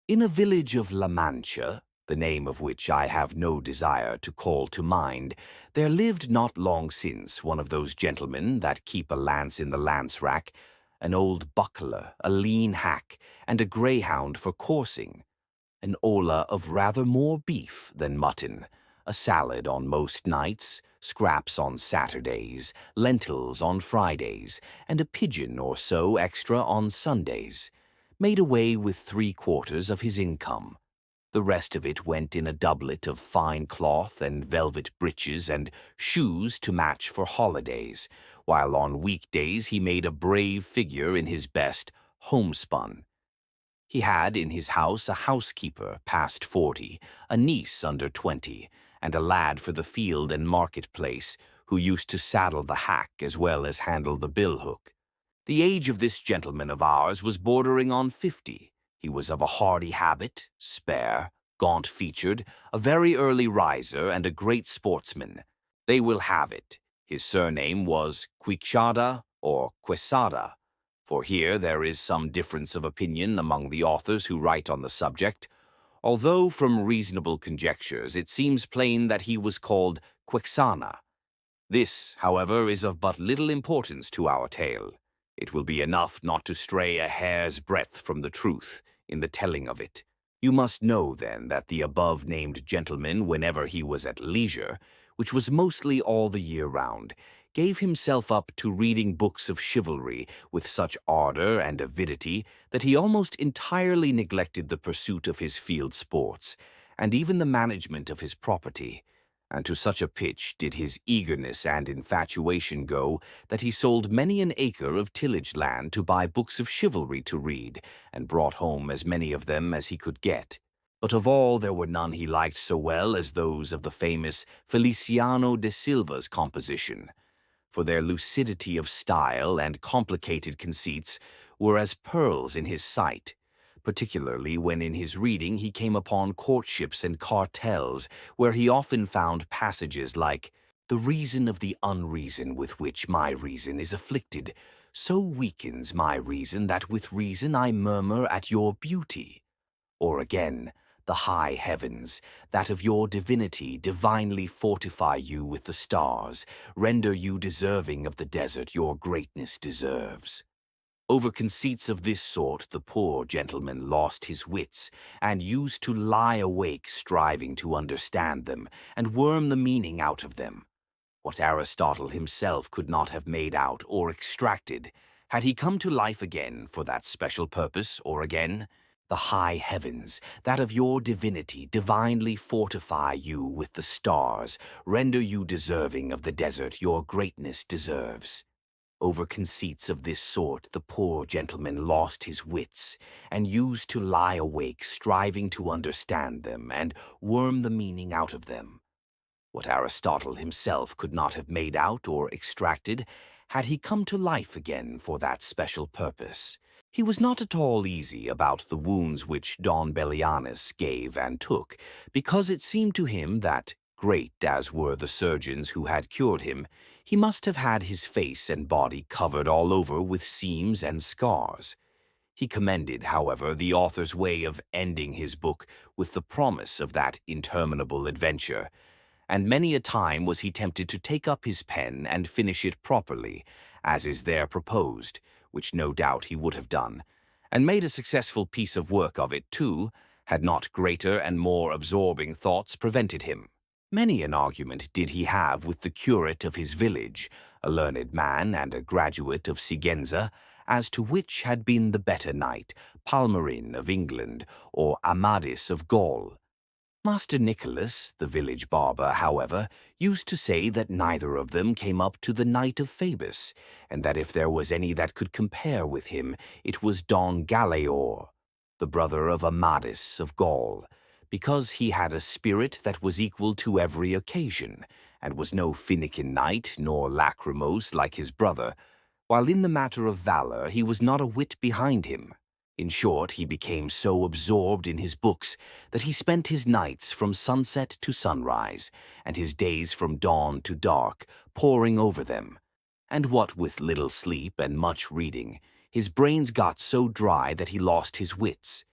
In a village of La Mancha, the name of which I have no desire to call to mind, there lived not long since one of those gentlemen that keep a lance in the lance-rack, an old buckler, a lean hack, and a greyhound for coursing, an olla of rather more beef than mutton, a salad on most nights, scraps on Saturdays, lentils on Fridays, and a pigeon or so extra on Sundays, made away with 3/4 of his income. The rest of it went in a doublet of fine cloth and velvet breeches and shoes to match for holidays, while on weekdays he made a brave figure in his best homespun. He had in his house a housekeeper past 40, a niece under 20, and a lad for the field and market-place, who used to saddle the hack as well as handle the bill-hook. The age of this gentleman of ours was bordering on 50. He was of a hardy habit, spare, gaunt-featured, a very early riser, and a great sportsman. They will have it. His surname was Quixote or Quesada, for here there is some difference of opinion among the authors who write on the subject, although from reasonable conjectures it seems plain that he was called Quixana. This, however, is of but little importance to our tale. It will be enough not to stray a hair's breadth from the truth in the telling of it. You must know, then, that the above-named gentleman, whenever he was at leisure, which was mostly all the year round, gave himself up to reading books of chivalry with such ardor and avidity that he almost entirely neglected the pursuit of his field sports, and even the management of his property. And to such a pitch did his eagerness and infatuation go that he sold many an acre of tillage land to buy books of chivalry to read, and brought home as many of them as he could get. But of all there were none he liked so well as those of the famous Feliciano de Silva's composition, for their lucidity of style and complicated conceits were as pearls in his sight, particularly when in his reading he came upon courtships and cartels, where he often found passages like, "The reason of the unreason with which my reason is afflicted, so weakens my reason that with reason I murmur at your beauty." Or again, "The high heavens, that of your divinity divinely fortify you with the stars, render you deserving of the desert your greatness deserves." Over conceits of this sort the poor gentleman lost his wits, and used to lie awake striving to understand them, and worm the meaning out of them. What Aristotle himself could not have made out or extracted, had he come to life again for that special purpose, or again, "The high heavens, that of your divinity divinely fortify you with the stars, render you deserving of the desert your greatness deserves." Over conceits of this sort the poor gentleman lost his wits, and used to lie awake striving to understand them, and worm the meaning out of them. What Aristotle himself could not have made out or extracted, had he come to life again for that special purpose. He was not at all easy about the wounds which Don Bellianus gave and took, because it seemed to him that, great as were the surgeons who had cured him, he must have had his face and body covered all over with seams and scars. He commended, however, the author's way of ending his book with the promise of that interminable adventure, and many a time was he tempted to take up his pen and finish it properly, as is there proposed, which no doubt he would have done, and made a successful piece of work of it too, had not greater and more absorbing thoughts prevented him. Many an argument did he have with the curate of his village, a learned man and a graduate of Sigenza, as to which had been the better knight, Palmerin of England, or Amadis of Gaul. Master Nicholas, the village barber, however, used to say that neither of them came up to the Knight of Phoebus, and that if there was any that could compare with him, it was Don Galaor, the brother of Amadis of Gaul, because he had a spirit that was equal to every occasion, and was no finikin knight nor lachrymose like his brother, while in the matter of valor he was not a whit behind him. In short, he became so absorbed in his books that he spent his nights from sunset to sunrise, and his days from dawn to dark, poring over them. And what with little sleep and much reading, his brains got so dry that he lost his wits.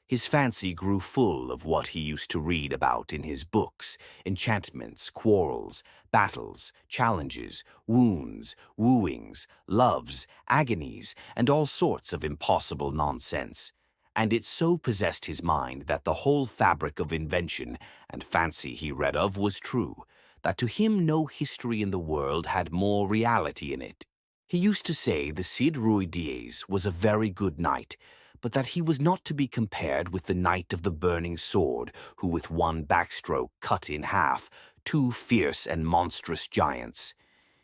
His fancy grew full of what he used to read about in his books: enchantments, quarrels, battles, challenges, wounds, wooings, loves, agonies, and all sorts of impossible nonsense. And it so possessed his mind that the whole fabric of invention and fancy he read of was true, that to him no history in the world had more reality in it. He used to say the Cid Ruy Diez was a very good knight, but that he was not to be compared with the Knight of the Burning Sword, who with one backstroke cut in half two fierce and monstrous giants.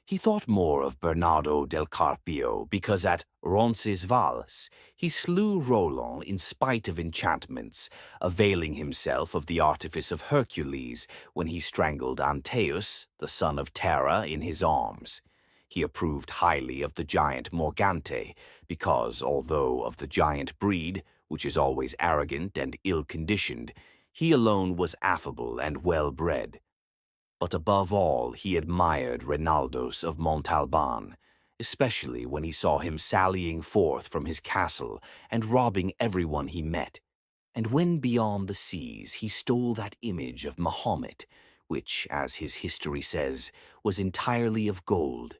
He thought more of Bernardo del Carpio, because at Roncesvalles he slew Roland in spite of enchantments, availing himself of the artifice of Hercules when he strangled Antaeus, the son of Terra, in his arms. He approved highly of the giant Morgante, because, although of the giant breed, which is always arrogant and ill-conditioned, he alone was affable and well-bred. But above all he admired Reinaldos of Montalban, especially when he saw him sallying forth from his castle and robbing everyone he met, and when beyond the seas he stole that image of Mahomet, which, as his history says, was entirely of gold.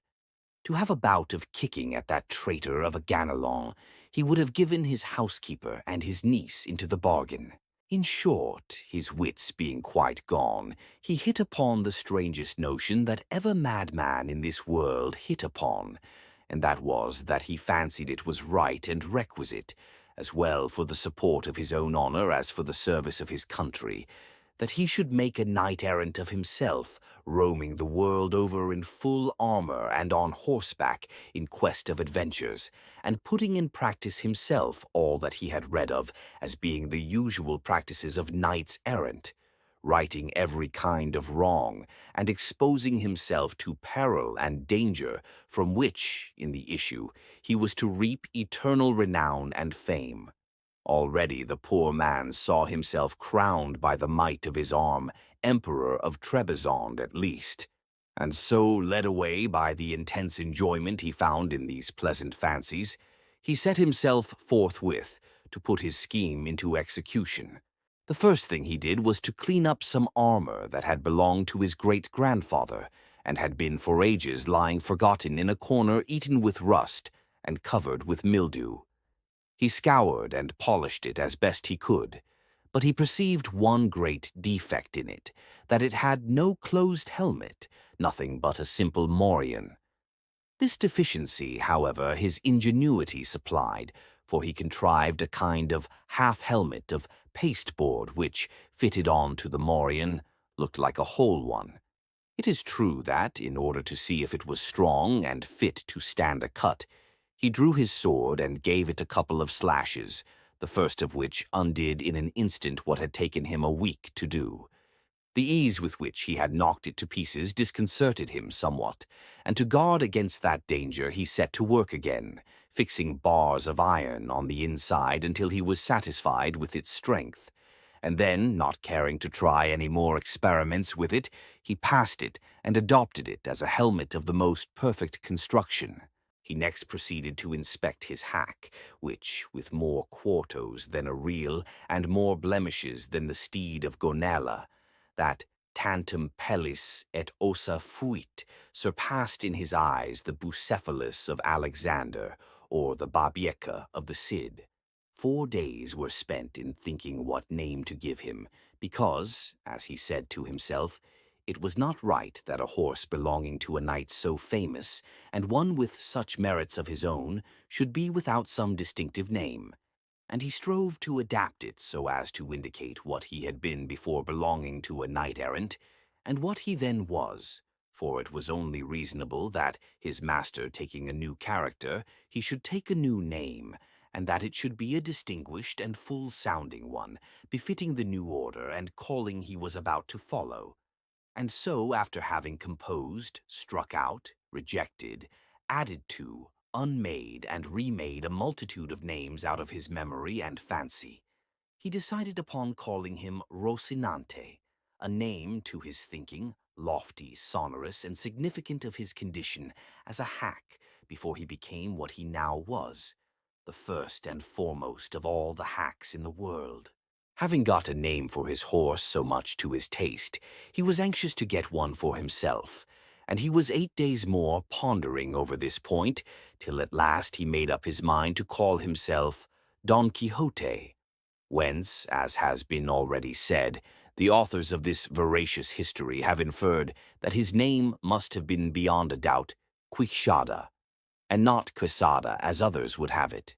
To have a bout of kicking at that traitor of a Ganelon, he would have given his housekeeper and his niece into the bargain. In short, his wits being quite gone, he hit upon the strangest notion that ever madman in this world hit upon, and that was that he fancied it was right and requisite, as well for the support of his own honor as for the service of his country, that he should make a knight-errant of himself, roaming the world over in full armor and on horseback in quest of adventures, and putting in practice himself all that he had read of as being the usual practices of knights-errant, righting every kind of wrong, and exposing himself to peril and danger, from which, in the issue, he was to reap eternal renown and fame. Already the poor man saw himself crowned by the might of his arm, Emperor of Trebizond at least. And so, led away by the intense enjoyment he found in these pleasant fancies, he set himself forthwith to put his scheme into execution. The first thing he did was to clean up some armor that had belonged to his great-grandfather, and had been for ages lying forgotten in a corner, eaten with rust and covered with mildew. He scoured and polished it as best he could, but he perceived one great defect in it, that it had no closed helmet, nothing but a simple morion. This deficiency, however, his ingenuity supplied, for he contrived a kind of half-helmet of pasteboard which, fitted on to the morion, looked like a whole one. It is true that, in order to see if it was strong and fit to stand a cut, he drew his sword and gave it a couple of slashes, the first of which undid in an instant what had taken him a week to do. The ease with which he had knocked it to pieces disconcerted him somewhat, and to guard against that danger he set to work again, fixing bars of iron on the inside until he was satisfied with its strength. And then, not caring to try any more experiments with it, he passed it and adopted it as a helmet of the most perfect construction. He next proceeded to inspect his hack, which, with more quartos than a reel, and more blemishes than the steed of Gonella, that tantum pellis et ossa fuit, surpassed in his eyes the Bucephalus of Alexander, or the Babieca of the Cid. 4 days were spent in thinking what name to give him, because, as he said to himself, it was not right that a horse belonging to a knight so famous, and one with such merits of his own, should be without some distinctive name, and he strove to adapt it so as to indicate what he had been before belonging to a knight-errant, and what he then was, for it was only reasonable that, his master taking a new character, he should take a new name, and that it should be a distinguished and full-sounding one, befitting the new order and calling he was about to follow. And so, after having composed, struck out, rejected, added to, unmade, and remade a multitude of names out of his memory and fancy, he decided upon calling him Rocinante, a name, to his thinking, lofty, sonorous, and significant of his condition as a hack before he became what he now was. the first and foremost of all the hacks in the world. Having got a name for his horse so much to his taste, he was anxious to get one for himself, and he was 8 days more pondering over this point, till at last he made up his mind to call himself Don Quixote, whence, as has been already said, the authors of this veracious history have inferred that his name must have been beyond a doubt Quixote, and not Quixote as others would have it.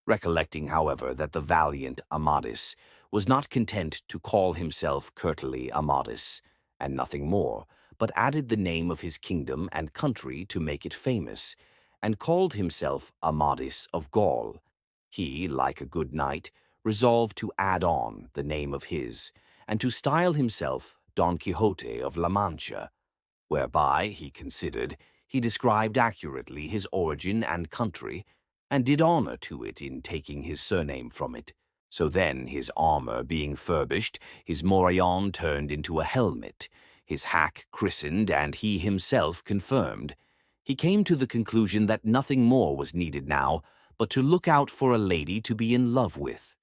Recollecting, however, that the valiant Amadis was not content to call himself curtly Amadis, and nothing more, but added the name of his kingdom and country to make it famous, and called himself Amadis of Gaul, he, like a good knight, resolved to add on the name of his, and to style himself Don Quixote of La Mancha, whereby, he considered, he described accurately his origin and country, and did honor to it in taking his surname from it. So then, his armor being furbished, his morion turned into a helmet, his hack christened, and he himself confirmed, he came to the conclusion that nothing more was needed now but to look out for a lady to be in love with.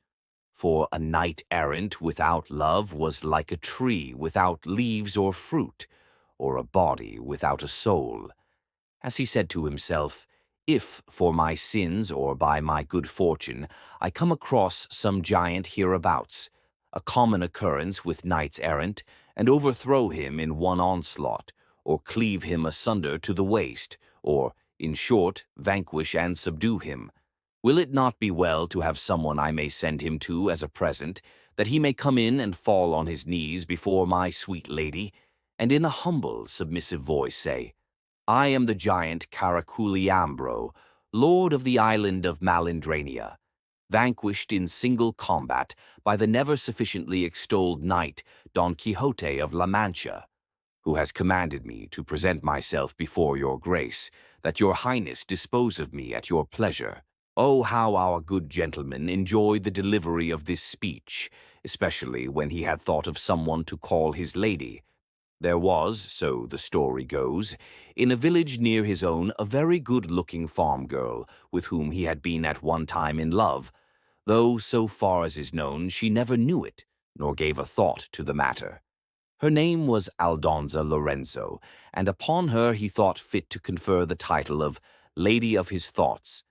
For a knight-errant without love was like a tree without leaves or fruit, or a body without a soul. As he said to himself, if, for my sins or by my good fortune, I come across some giant hereabouts, a common occurrence with knights-errant, and overthrow him in one onslaught, or cleave him asunder to the waist, or, in short, vanquish and subdue him, will it not be well to have someone I may send him to as a present, that he may come in and fall on his knees before my sweet lady, and in a humble, submissive voice say, I am the giant Caraculiambro, lord of the island of Malindrania, vanquished in single combat by the never sufficiently extolled knight Don Quixote of La Mancha, who has commanded me to present myself before your grace, that your highness dispose of me at your pleasure. Oh, how our good gentleman enjoyed the delivery of this speech, especially when he had thought of someone to call his lady. There was, so the story goes, in a village near his own a very good-looking farm girl with whom he had been at one time in love, though, so far as is known, she never knew it, nor gave a thought to the matter. Her name was Aldonza Lorenzo, and upon her he thought fit to confer the title of Lady of his Thoughts,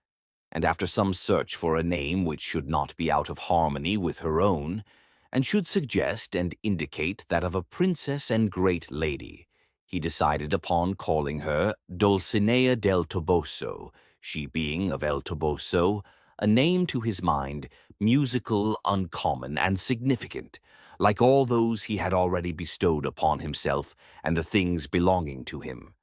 and after some search for a name which should not be out of harmony with her own, and should suggest and indicate that of a princess and great lady, he decided upon calling her Dulcinea del Toboso, she being of El Toboso, a name to his mind musical, uncommon, and significant, like all those he had already bestowed upon himself and the things belonging to him.